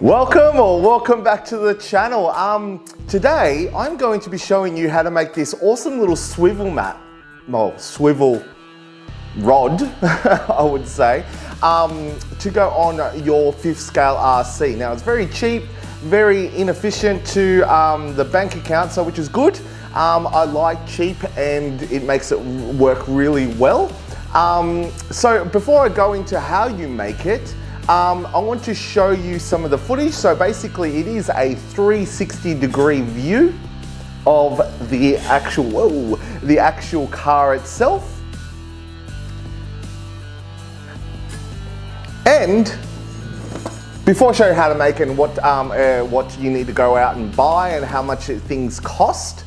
Welcome back to the channel. Today I'm going to be showing you how to make this awesome little swivel mat, swivel rod, I would say, to go on your 5th scale RC. Now it's very cheap, very inefficient to the bank account, which is good. I like cheap and it makes it work really well. So before I go into how you make it, I want to show you some of the footage. So basically it is a 360-degree view of the actual car itself. And before I show you how to make it and what you need to go out and buy and how much things cost,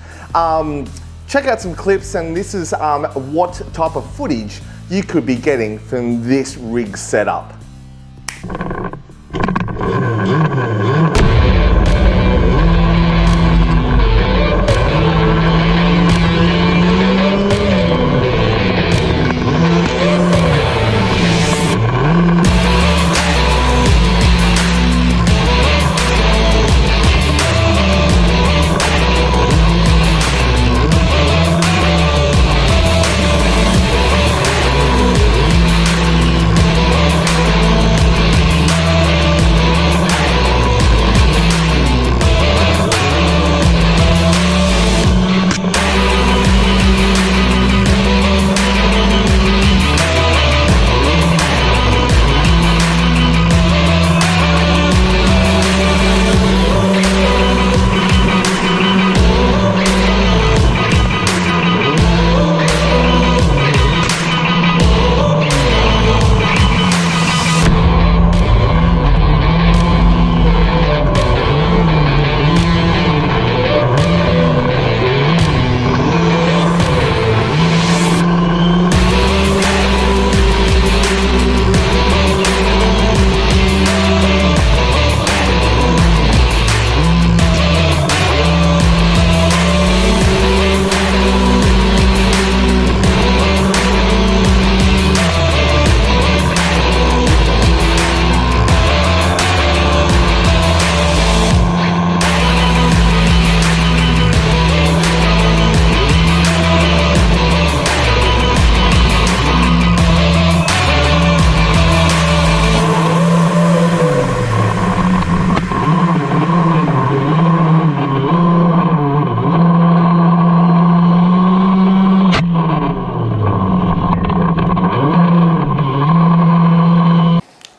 check out some clips, and this is what type of footage you could be getting from this rig setup.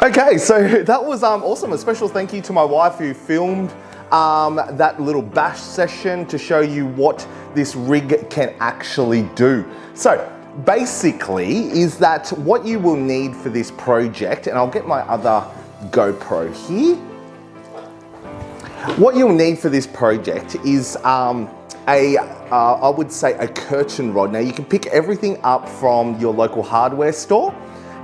Okay, so that was awesome. A special thank you to my wife who filmed that little bash session to show you what this rig can actually do. So basically is that what you will need for this project, and I'll get my other GoPro here. What you'll need for this project is I would say a curtain rod. Now you can pick everything up from your local hardware store,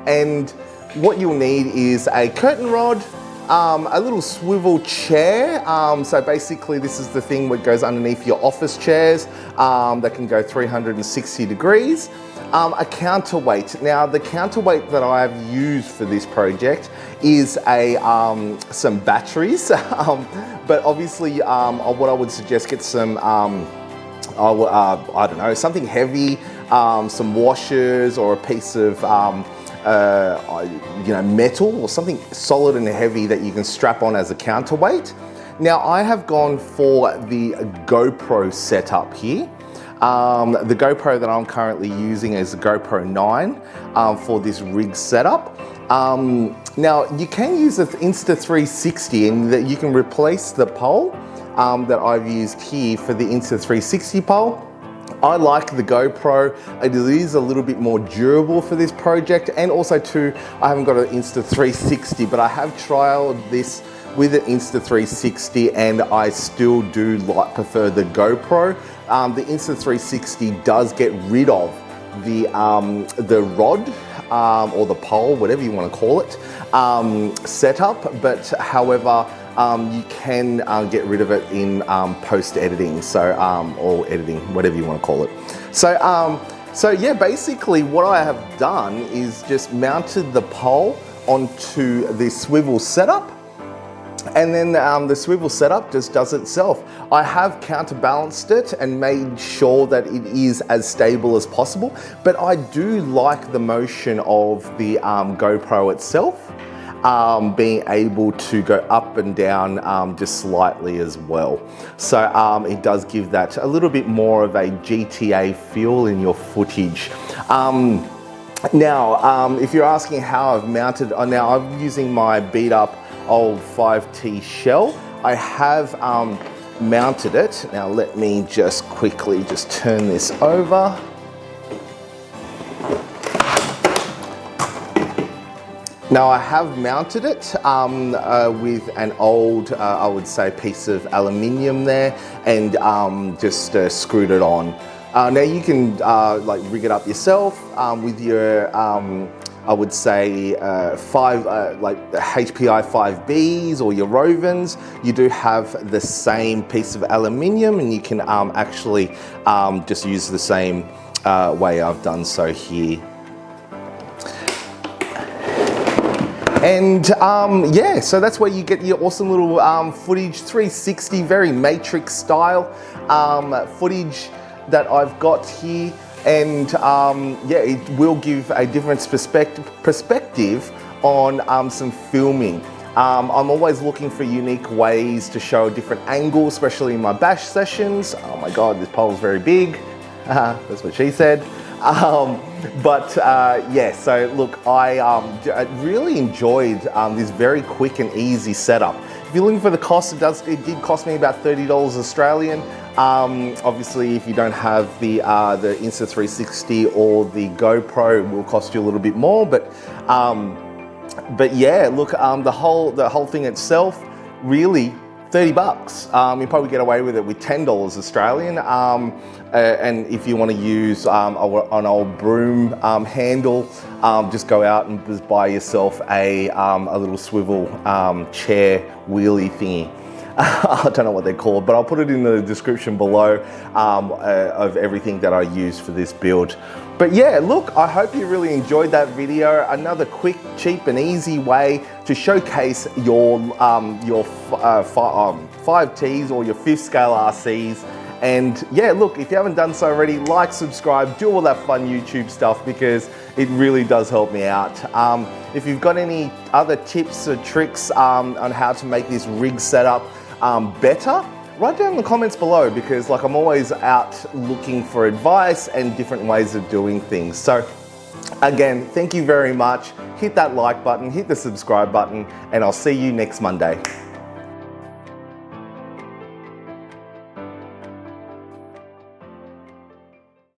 and what you'll need is a curtain rod, a little swivel chair. So basically this is the thing that goes underneath your office chairs that can go 360 degrees. A counterweight. Now the counterweight that I have used for this project is some batteries, but obviously what I would suggest, get some, I don't know, something heavy, some washers or a piece of metal or something solid and heavy that you can strap on as a counterweight. Now I have gone for the GoPro setup here. The GoPro that I'm currently using is the GoPro 9 for this rig setup. Now you can use the Insta360, and that you can replace the pole that I've used here for the Insta360 pole. I like the GoPro. It is a little bit more durable for this project, and also too, I haven't got an Insta360, but I have trialed this with an Insta360 and I still do prefer the GoPro. The Insta360 does get rid of the rod or the pole, whatever you want to call it, setup, but however, you can get rid of it in post-editing, or editing, whatever you want to call it. So yeah, basically what I have done is just mounted the pole onto the swivel setup, And then the swivel setup just does itself. I have counterbalanced it and made sure that it is as stable as possible, but I do like the motion of the GoPro itself, being able to go up and down just slightly as well. So it does give that a little bit more of a GTA feel in your footage. Now, if you're asking how I've mounted, now I'm using my beat up old 5T shell. I have mounted it. Now let me just quickly just turn this over. Now I have mounted it with an old, I would say, piece of aluminium there, and just screwed it on. Now you can like rig it up yourself with your, I would say, like the HPI 5Bs or your Rovens. You do have the same piece of aluminium, and you can actually just use the same way I've done so here. And yeah, so that's where you get your awesome little footage, 360, very Matrix style footage that I've got here. And yeah, it will give a different perspective on some filming. I'm always looking for unique ways to show a different angle, especially in my bash sessions. Oh my God, this pole's very big. That's what she said. Yeah, so look, I really enjoyed this very quick and easy setup. If you're looking for the cost, it did cost me about $30 Australian. Obviously, if you don't have the Insta360 or the GoPro, it will cost you a little bit more. But yeah, look, the whole thing itself, really, 30 bucks. You probably get away with it with $10 Australian. And if you want to use an old broom handle, just go out and just buy yourself a little swivel chair wheelie thingy. I don't know what they're called, but I'll put it in the description below of everything that I use for this build. But yeah, look, I hope you really enjoyed that video. Another quick, cheap and easy way to showcase your 5Ts or your 5th scale RCs. And yeah, look, if you haven't done so already, like, subscribe, do all that fun YouTube stuff, because it really does help me out. If you've got any other tips or tricks on how to make this rig setup better, write down in the comments below, because like I'm always out looking for advice and different ways of doing things. So again, thank you very much. Hit that like button, hit the subscribe button, and I'll see you next Monday.